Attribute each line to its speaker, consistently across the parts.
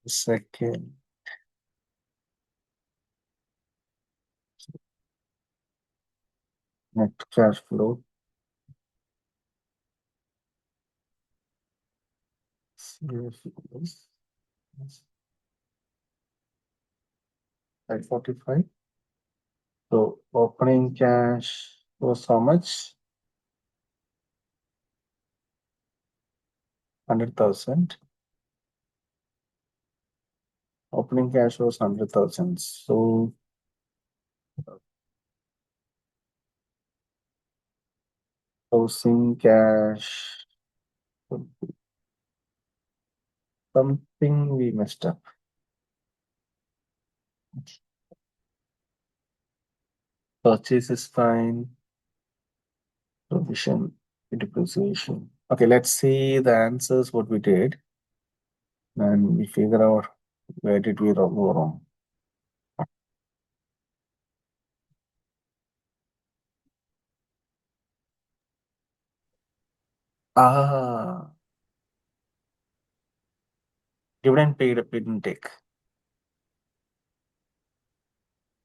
Speaker 1: Second, net cash flow. CFS, 545. So opening cash was how much? 100,000. Opening cash was 100,000. So closing cash, something we messed up. Purchase is fine. Provision, depreciation. Okay, let's see the answers, what we did. And we figure out where did we go wrong. Ah, dividend paid, we didn't take.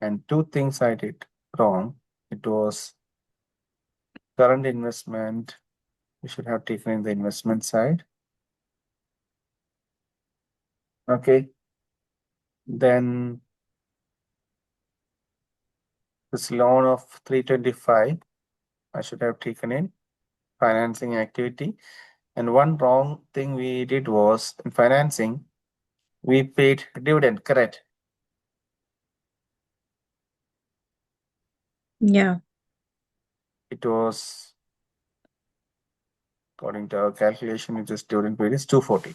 Speaker 1: And two things I did wrong. It was current investment. We should have taken in the investment side. Okay. Then this loan of 325, I should have taken in financing activity. And one wrong thing we did was in financing, we paid dividend, correct?
Speaker 2: Yeah.
Speaker 1: It was, according to our calculation, it is dividend paid is 240.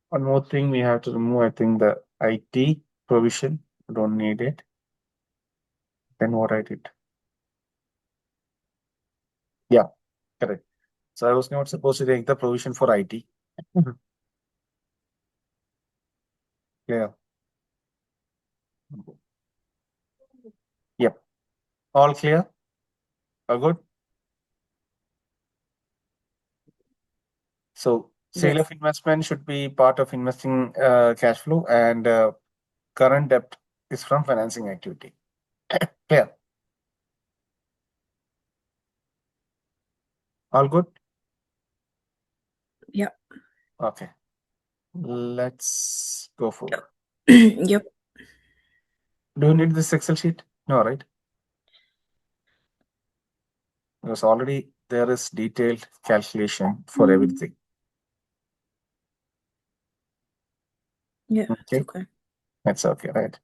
Speaker 1: One more thing we have to remove, I think the IT provision, we don't need it. Then what I did? Yeah, correct. So I was not supposed to take the provision for IT. Yeah. Yep. All clear? All good? So sale
Speaker 2: Yes.
Speaker 1: of investment should be part of investing cash flow, and current debt is from financing activity. Clear? All good?
Speaker 2: Yeah.
Speaker 1: Okay. Let's go for.
Speaker 2: Yep.
Speaker 1: Do you need this Excel sheet? No, right? Because already there is detailed calculation for everything.
Speaker 2: Yeah, it's
Speaker 1: Okay.
Speaker 2: okay.
Speaker 1: That's okay, right?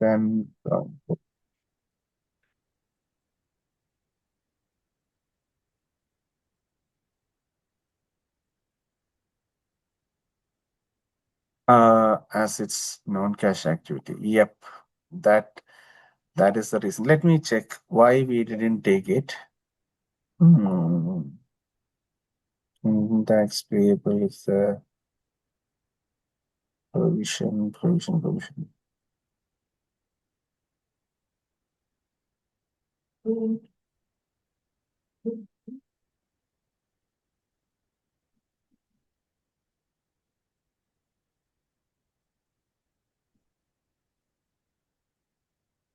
Speaker 1: Then as it's non-cash activity. Yep. That is the reason. Let me check why we didn't take it. Tax payable is provision.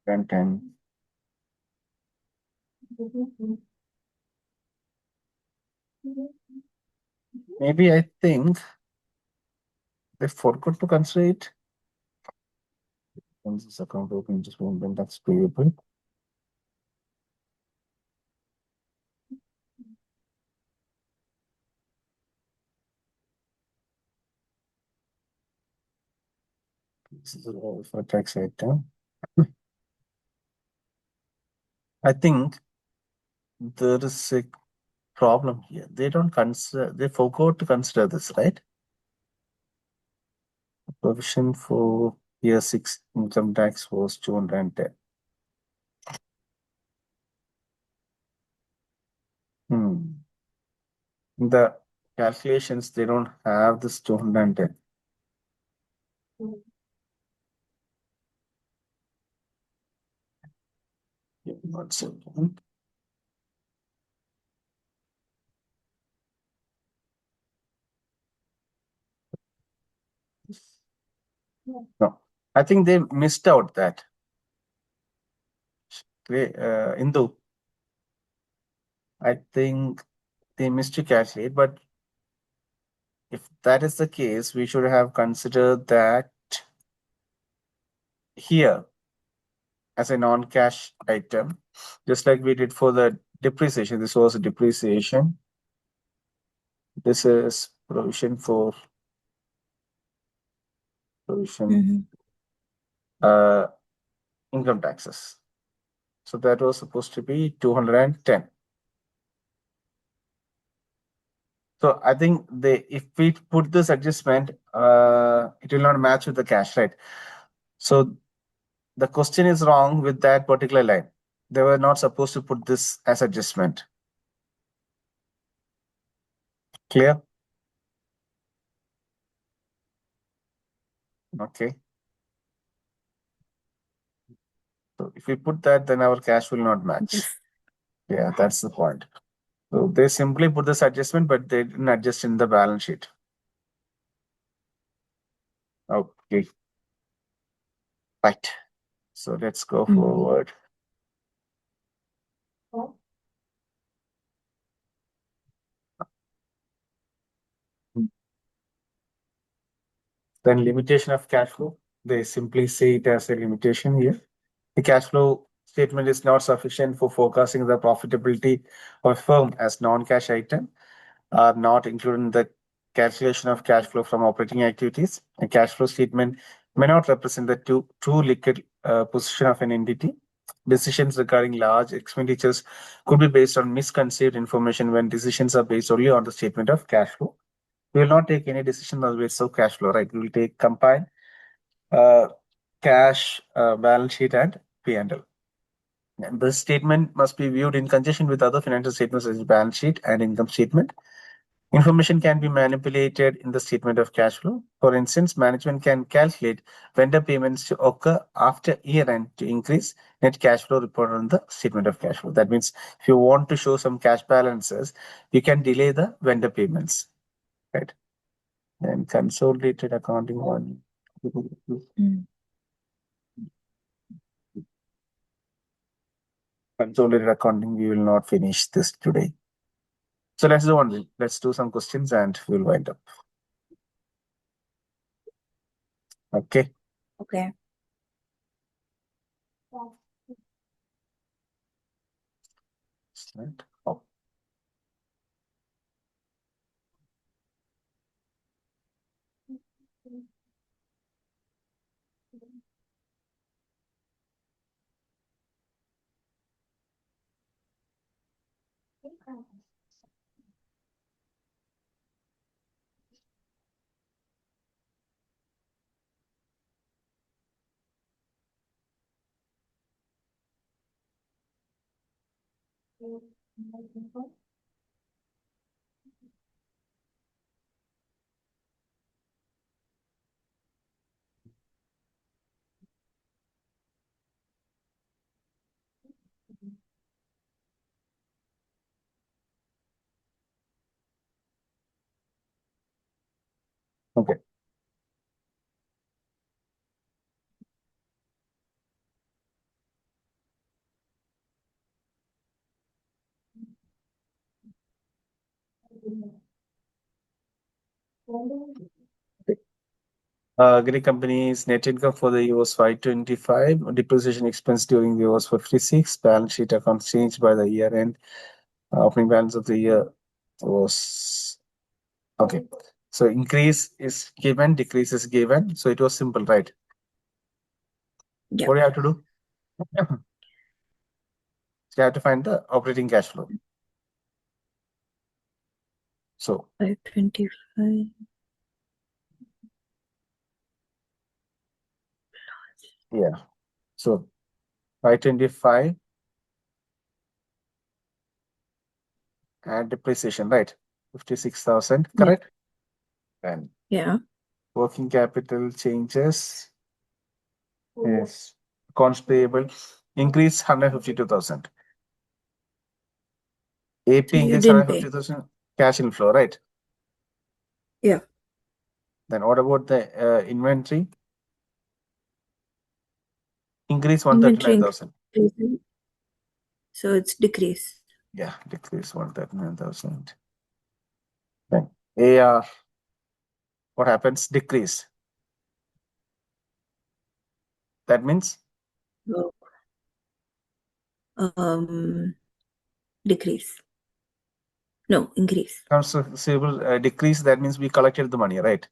Speaker 1: Content. Maybe I think they forgot to consider it. Once this account open, just one tax payable. This is all for tax item. I think there is a problem here. They don't consider, they forgot to consider this, right? Provision for year 6 income tax was 210. The calculations, they don't have this 210. Give me 1 second. No, I think they missed out that. Indu, I think they missed to calculate, but if that is the case, we should have considered that here as a non-cash item, just like we did for the depreciation. This was a depreciation. This is provision for provision
Speaker 2: Mm-hmm.
Speaker 1: uh, income taxes. So that was supposed to be 210. So I think if we put this adjustment, it will not match with the cash, right? So the question is wrong with that particular line. They were not supposed to put this as adjustment. Clear? Okay. So if we put that, then our cash will not match.
Speaker 2: Yes.
Speaker 1: Yeah, that's the point. So they simply put this adjustment, but they didn't adjust in the balance sheet. Okay. Right. So let's go
Speaker 2: Mm.
Speaker 1: forward. Then limitation of cash flow. They simply say it as a limitation here. The cash flow statement is not sufficient for forecasting the profitability of a firm as non-cash item are not included in the calculation of cash flow from operating activities. A cash flow statement may not represent the true liquid position of an entity. Decisions regarding large expenditures could be based on misconceived information when decisions are based only on the statement of cash flow. We will not take any decision on the basis of cash flow, right? We will take combine cash, balance sheet, and P&L. And this statement must be viewed in conjunction with other financial statements such as balance sheet and income statement. Information can be manipulated in the statement of cash flow. For instance, management can calculate vendor payments to occur after year end to increase net cash flow reported on the statement of cash flow. That means if you want to show some cash balances, you can delay the vendor payments, right? Then consolidated accounting one.
Speaker 2: Mm.
Speaker 1: Consolidated accounting, we will not finish this today. So let's do one thing. Let's do some questions and we'll wind up. Okay.
Speaker 2: Okay.
Speaker 1: Right. Oh. Okay. Agri company's net income for the year was 525. Depreciation expense during the year was 56. Balance sheet accounts changed by the year end. Opening balance of the year was okay. So increase is given, decrease is given. So it was simple, right?
Speaker 2: Yeah.
Speaker 1: What do you have to do? You have to find the operating cash flow. So
Speaker 2: 525.
Speaker 1: yeah. So 525 and depreciation, right? 56,000,
Speaker 2: Yeah.
Speaker 1: correct? And
Speaker 2: Yeah.
Speaker 1: working capital changes is accounts payable increase 152,000. AP
Speaker 2: So you
Speaker 1: increase
Speaker 2: didn't pay.
Speaker 1: 150,000 cash inflow, right?
Speaker 2: Yeah.
Speaker 1: Then what about the inventory? Increase
Speaker 2: Inventory
Speaker 1: 139,000.
Speaker 2: increase. So it's decrease.
Speaker 1: Yeah, decrease 139,000. Then AR, what happens? Decrease. That means
Speaker 2: So, um, decrease. No, increase.
Speaker 1: accounts receivable decrease. That means we collected the money, right?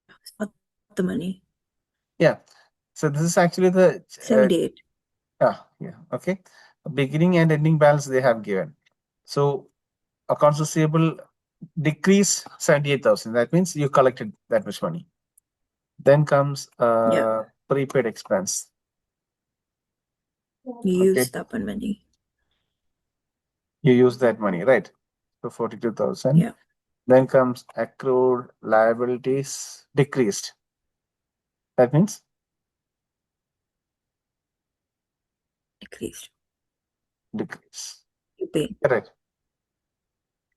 Speaker 2: Yeah. It's not the money.
Speaker 1: Yeah. So this is actually the
Speaker 2: 78.
Speaker 1: yeah. Okay. Beginning and ending balance they have given. So accounts receivable decrease 78,000. That means you collected that much money. Then comes
Speaker 2: Yeah.
Speaker 1: prepaid expense.
Speaker 2: You
Speaker 1: Okay.
Speaker 2: used up on money.
Speaker 1: You use that money, right? So 42,000.
Speaker 2: Yeah.
Speaker 1: Then comes accrued liabilities decreased. That means
Speaker 2: Decreased.
Speaker 1: decrease.
Speaker 2: You paid.
Speaker 1: Correct.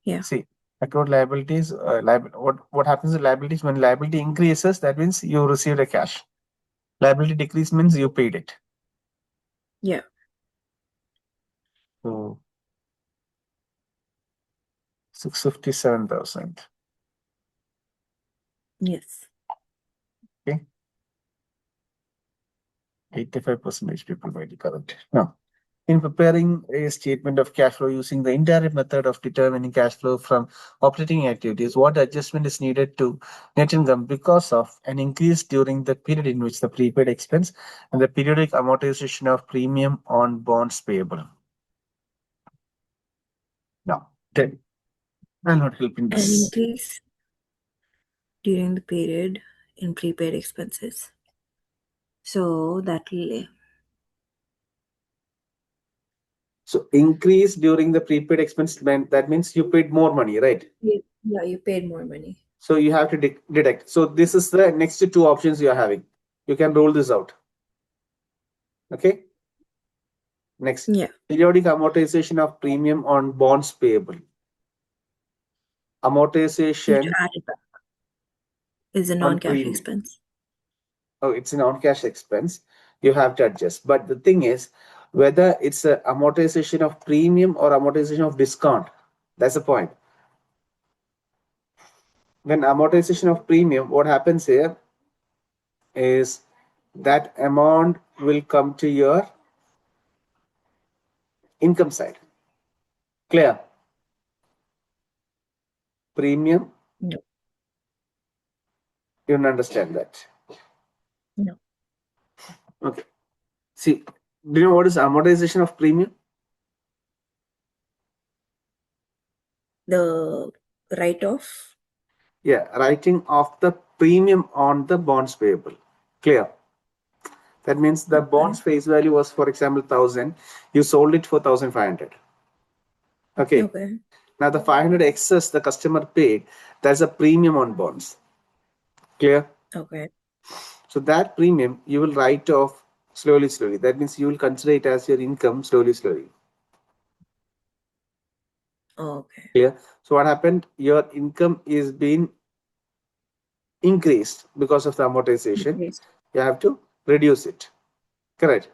Speaker 2: Yeah.
Speaker 1: See, accrued liabilities, what happens to liabilities when liability increases? That means you received a cash. Liability decrease means you paid it.
Speaker 2: Yeah.
Speaker 1: So 657,000.
Speaker 2: Yes.
Speaker 1: Okay, 85% people might be correct. Now, in preparing a statement of cash flow using the indirect method of determining cash flow from operating activities, what adjustment is needed to net income because of an increase during the period in which the prepaid expense and the periodic amortization of premium on bonds payable? Now, I'll not help in
Speaker 2: An
Speaker 1: this.
Speaker 2: increase during the period in prepaid expenses. So that will,
Speaker 1: So increase during the prepaid expense meant that means you paid more money, right?
Speaker 2: yeah, you paid more money.
Speaker 1: So you have to deduct. So this is the next two options you are having. You can roll this out. Okay. Next,
Speaker 2: Yeah.
Speaker 1: periodic amortization of premium on bonds payable.
Speaker 2: You have to
Speaker 1: Amortization
Speaker 2: add it back. Is a
Speaker 1: on
Speaker 2: non-cash
Speaker 1: premium.
Speaker 2: expense.
Speaker 1: Oh, it's a non-cash expense. You have to adjust. But the thing is, whether it's a amortization of premium or amortization of discount, that's the point. When amortization of premium, what happens here is that amount will come to your income side. Clear? Premium,
Speaker 2: No.
Speaker 1: you don't understand that.
Speaker 2: No.
Speaker 1: Okay. See, do you know what is amortization of premium?
Speaker 2: The write-off.
Speaker 1: Yeah, writing off the premium on the bonds payable. Clear? That means the
Speaker 2: Okay.
Speaker 1: bonds face value was, for example, 1,000. You sold it for 1,500. Okay.
Speaker 2: Okay.
Speaker 1: Now the 500 excess the customer paid, that's a premium on bonds. Clear?
Speaker 2: Okay.
Speaker 1: So that premium you will write off slowly, slowly. That means you will consider it as your income slowly, slowly.
Speaker 2: Okay.
Speaker 1: Clear? So what happened? Your income is being increased because of the amortization.
Speaker 2: Decreased.
Speaker 1: You have to reduce it. Correct?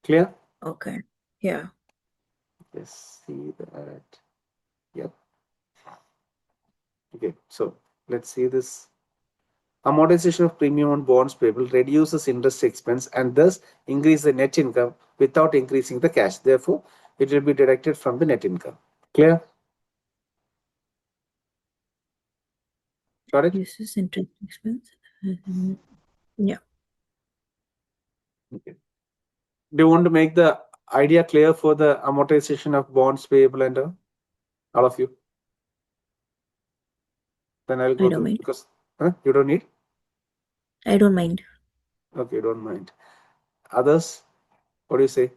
Speaker 1: Clear?
Speaker 2: Okay. Yeah.
Speaker 1: Let's see that. Yep. Okay. So let's see this. Amortization of premium on bonds payable reduces interest expense and thus increase the net income without increasing the cash. Therefore, it will be deducted from the net income. Clear? Got it?
Speaker 2: Uses interest expense. Yeah.
Speaker 1: Okay. Do you want to make the idea clear for the amortization of bonds payable and all of you? Then I'll
Speaker 2: I
Speaker 1: go
Speaker 2: don't
Speaker 1: through
Speaker 2: mind.
Speaker 1: because you don't need.
Speaker 2: I don't mind.
Speaker 1: Okay, don't mind. Others, what do you say?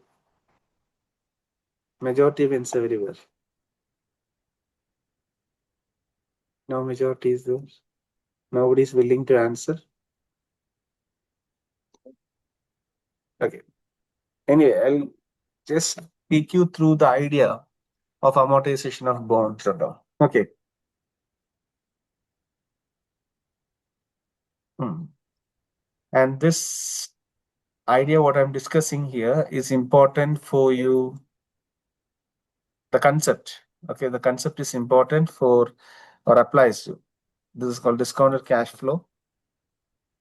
Speaker 1: Majority wins everywhere. No majority is there. Nobody is willing to answer. Okay. Anyway, I'll just take you through the idea of amortization of bonds and all. Okay. Hmm. And this idea, what I'm discussing here, is important for you. The concept, okay, the concept is important for or applies to. This is called discounted cash flow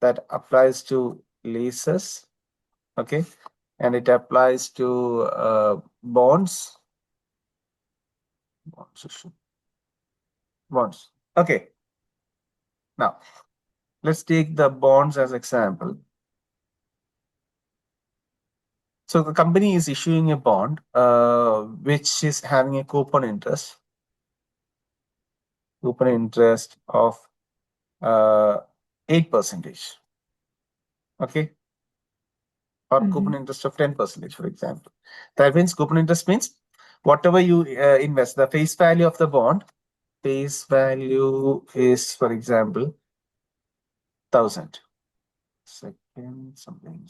Speaker 1: that applies to leases, okay, and it applies to bonds. Bonds. Okay. Now, let's take the bonds as example. So the company is issuing a bond which is having a coupon interest of 8%, okay, or coupon interest of 10%, for example. That means coupon interest means whatever you invest, the face value of the bond, face value is, for example, 1,000. Second, something.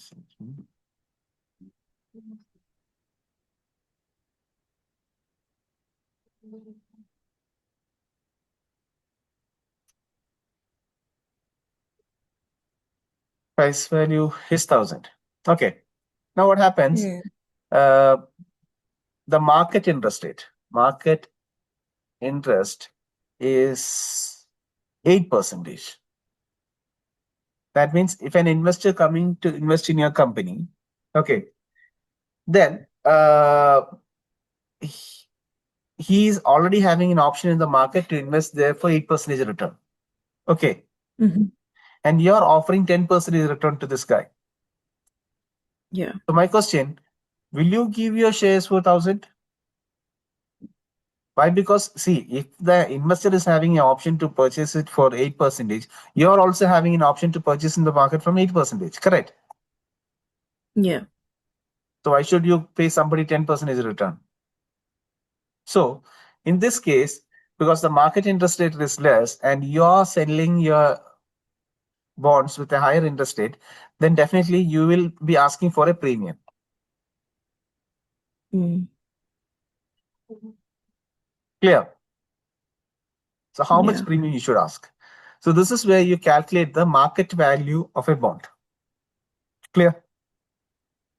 Speaker 1: Price value is 1,000. Okay. Now what happens? Uh, the market interest is 8%. That means if an investor coming to invest in your company, okay, then he is already having an option in the market to invest there for 8% return. Okay. And you're offering 10% return to this guy.
Speaker 2: Yeah.
Speaker 1: So my question, will you give your shares for 1,000? Why? Because see, if the investor is having an option to purchase it for 8%, you're also having an option to purchase in the market from 8%. Correct?
Speaker 2: Yeah.
Speaker 1: So why should you pay somebody 10% return? So in this case, because the market interest rate is less and you're selling your bonds with a higher interest rate, then definitely you will be asking for a premium. Clear? So how much premium you should ask? So this is where you calculate the market value of a bond. Clear?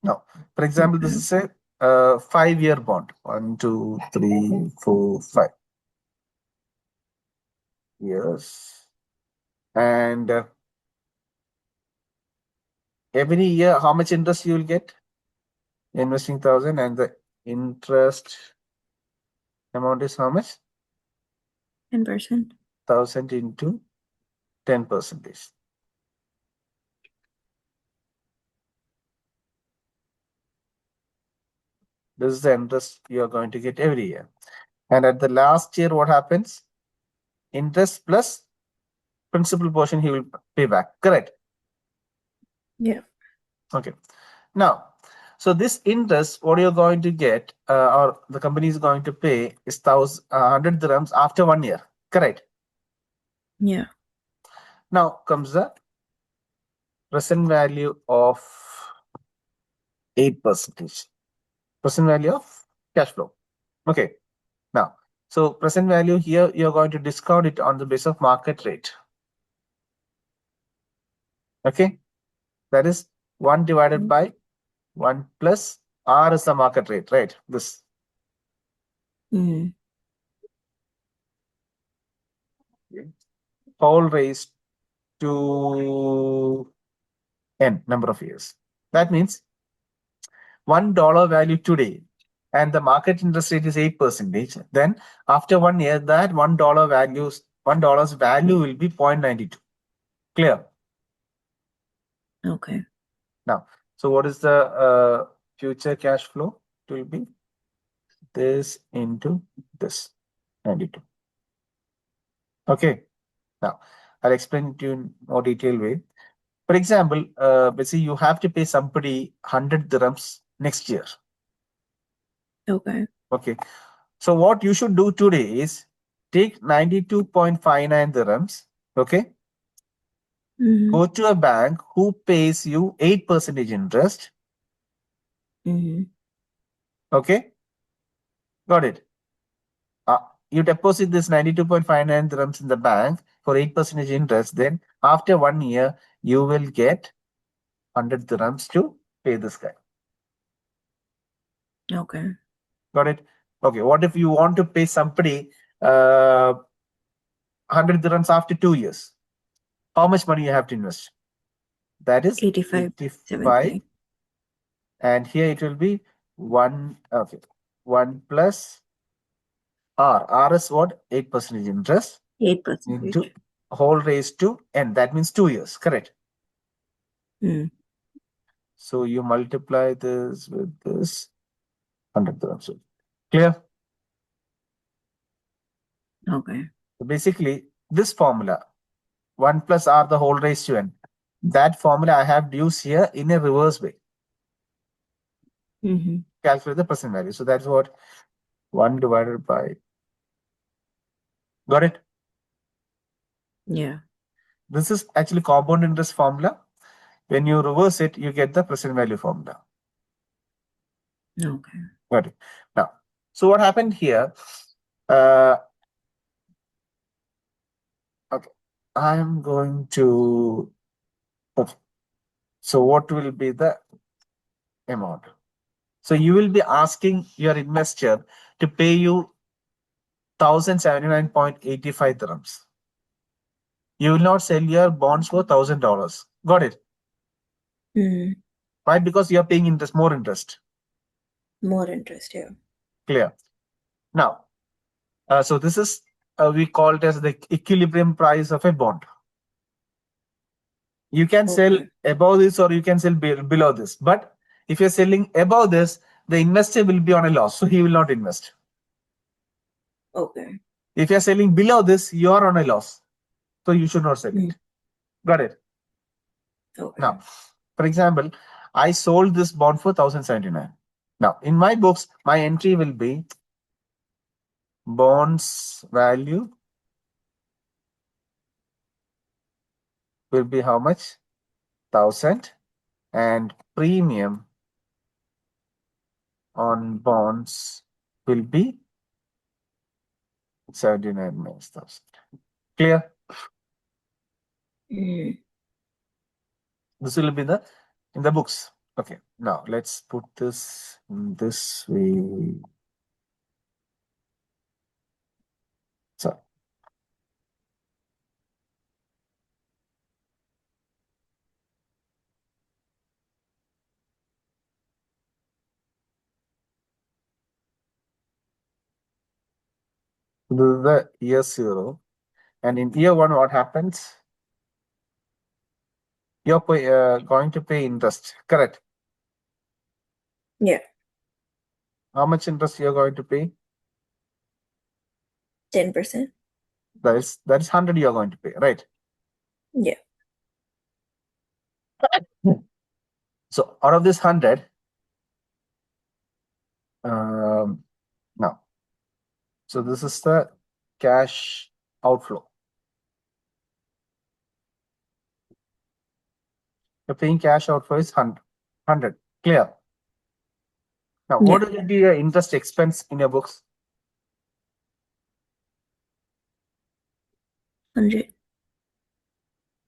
Speaker 1: Now, for example, this is a 5-year bond. 1, 2, 3, 4, 5 years. And every year, how much interest you will get? Investing 1,000 and the interest amount is how much?
Speaker 2: 10%.
Speaker 1: 1,000 into 10%. This is the interest you are going to get every year. And at the last year, what happens? Interest plus principal portion he will pay back. Correct?
Speaker 2: Yeah.
Speaker 1: Okay. Now, so this interest, what you're going to get, or the company is going to pay, is 100 dirhams after 1 year. Correct?
Speaker 2: Yeah.
Speaker 1: Now comes the present value of 8%. Present value of cash flow. Okay. Now, so present value here, you're going to discount it on the basis of market rate. Okay. That is 1 divided by 1 plus R is the market rate, right? This. Whole raised to n number of years. That means $1 value today and the market interest rate is 8%. Then after 1 year, that $1's value will be 0.92. Clear?
Speaker 2: Okay.
Speaker 1: Now, so what is the future cash flow? It will be this into this 92. Okay. Now, I'll explain it to you in more detailed way. For example, let's say you have to pay somebody 100 dirhams next year.
Speaker 2: Okay.
Speaker 1: Okay. So what you should do today is take 92.59 dirhams. Okay.
Speaker 2: Mm-hmm.
Speaker 1: Go to a bank who pays you 8% interest.
Speaker 2: Mm-hmm.
Speaker 1: Okay. Got it. Uh, you deposit this 92.59 dirhams in the bank for 8% interest. Then after 1 year, you will get 100 dirhams to pay this guy.
Speaker 2: Okay.
Speaker 1: Got it? Okay. What if you want to pay somebody 100 dirhams after 2 years? How much money you have to invest? That is
Speaker 2: 85,
Speaker 1: 85,
Speaker 2: 70,
Speaker 1: and here it will be 1. Okay, 1 plus R. R is what? 8% interest
Speaker 2: 8%.
Speaker 1: into whole raised to n. That means 2 years. Correct.
Speaker 2: Mm.
Speaker 1: So you multiply this with this 100 dirhams. Clear?
Speaker 2: Okay.
Speaker 1: So basically, this formula 1 plus R the whole raised to n. That formula I have used here in a reverse way.
Speaker 2: Mm-hmm.
Speaker 1: Calculate the present value. So that's what 1 divided by. Got it?
Speaker 2: Yeah.
Speaker 1: This is actually compound interest formula. When you reverse it, you get the present value formula.
Speaker 2: Okay.
Speaker 1: Got it. Now, so what happened here? Uh, okay, I'm going to. Okay. So what will be the amount? So you will be asking your investor to pay you 1,079.85 dirhams. You will not sell your bonds for $1,000. Got it?
Speaker 2: Mm.
Speaker 1: Why? Because you are paying interest, more interest.
Speaker 2: More interest, yeah.
Speaker 1: Clear. Now, so this is we call it as the equilibrium price of a bond. You can sell
Speaker 2: Okay.
Speaker 1: above this or you can sell below this. But if you're selling above this, the investor will be on a loss, so he will not invest.
Speaker 2: Okay.
Speaker 1: If you're selling below this, you are on a loss, so you should not sell
Speaker 2: Mm.
Speaker 1: it. Got it?
Speaker 2: Okay.
Speaker 1: Now, for example, I sold this bond for 1,079. Now, in my books, my entry will be bonds value will be how much? 1,000, and premium on bonds will be 79 minus 1,000. Clear?
Speaker 2: Mm.
Speaker 1: This will be the in the books. Okay. Now let's put this in this way. So this is the year 0, and in year 1, what happens? You're going to pay interest. Correct.
Speaker 2: Yeah.
Speaker 1: How much interest you're going to pay?
Speaker 2: 10%.
Speaker 1: That is 100 you're going to pay, right?
Speaker 2: Yeah.
Speaker 1: So out of this 100, now, so this is the cash outflow. You're paying cash outflow is 100. Clear. Now, what
Speaker 2: Yeah.
Speaker 1: will be your interest expense in your books?
Speaker 2: 100.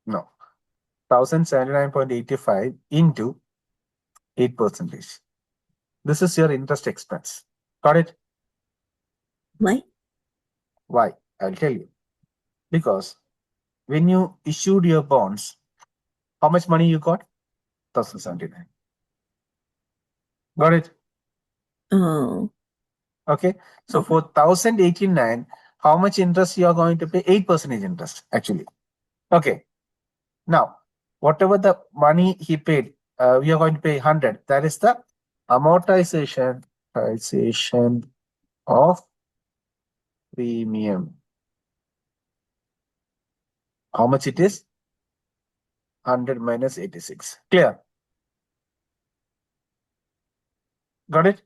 Speaker 1: No. 1,079.85 into 8%. This is your interest expense. Got it?
Speaker 2: Why?
Speaker 1: Why? I'll tell you. Because when you issued your bonds, how much money you got? 1,079. Got it?
Speaker 2: Oh.
Speaker 1: Okay. So
Speaker 2: Okay.
Speaker 1: for 1,089, how much interest you are going to pay? 8% interest, actually. Okay. Now, whatever the money he paid, we are going to pay 100. That is the amortization of premium. How much it is? 100 minus 86. Clear? Got it?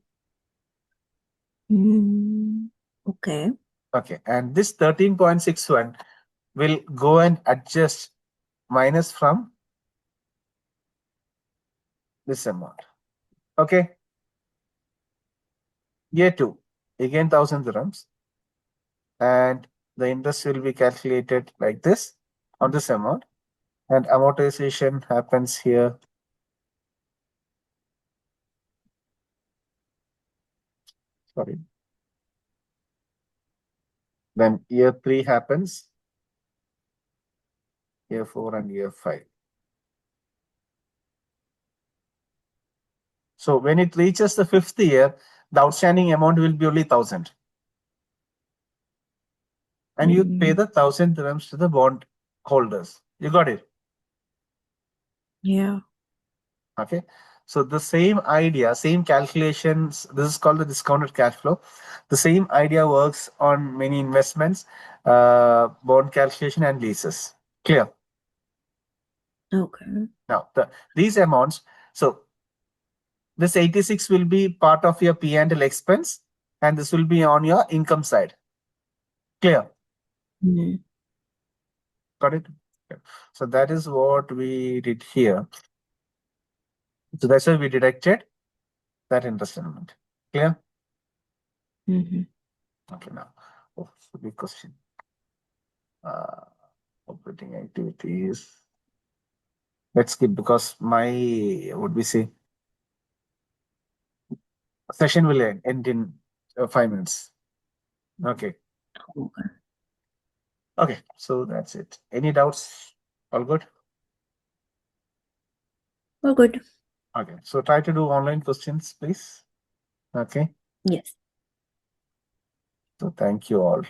Speaker 2: Mm, okay.
Speaker 1: Okay, and this 13.61 will go and adjust minus from this amount. Okay, year 2, again 1000 dirhams, and the interest will be calculated like this on this amount, and amortization happens here. Sorry. Then year 3 happens, year 4 and year 5. So when it reaches the 5th year, the outstanding amount will be only 1000. And you pay
Speaker 2: Mm,
Speaker 1: the 1000 dirhams to the bond holders. You got it?
Speaker 2: yeah.
Speaker 1: Okay. So the same idea, same calculations, this is called the discounted cash flow. The same idea works on many investments, bond calculation and leases. Clear?
Speaker 2: Okay.
Speaker 1: Now, these amounts, so this 86 will be part of your P&L expense, and this will be on your income side. Clear?
Speaker 2: Mm,
Speaker 1: Got it? Okay. So that is what we did here. So that's why we deducted that interest element. Clear?
Speaker 2: mm-hmm.
Speaker 1: Okay, now, oh, so big question. Uh, Operating activities. Let's skip because my, what we say, session will end in 5 minutes. Okay.
Speaker 2: Okay.
Speaker 1: Okay, so that's it. Any doubts? All good?
Speaker 2: Well, good.
Speaker 1: Okay, so try to do online questions, please. Okay,
Speaker 2: Yes.
Speaker 1: so thank you all.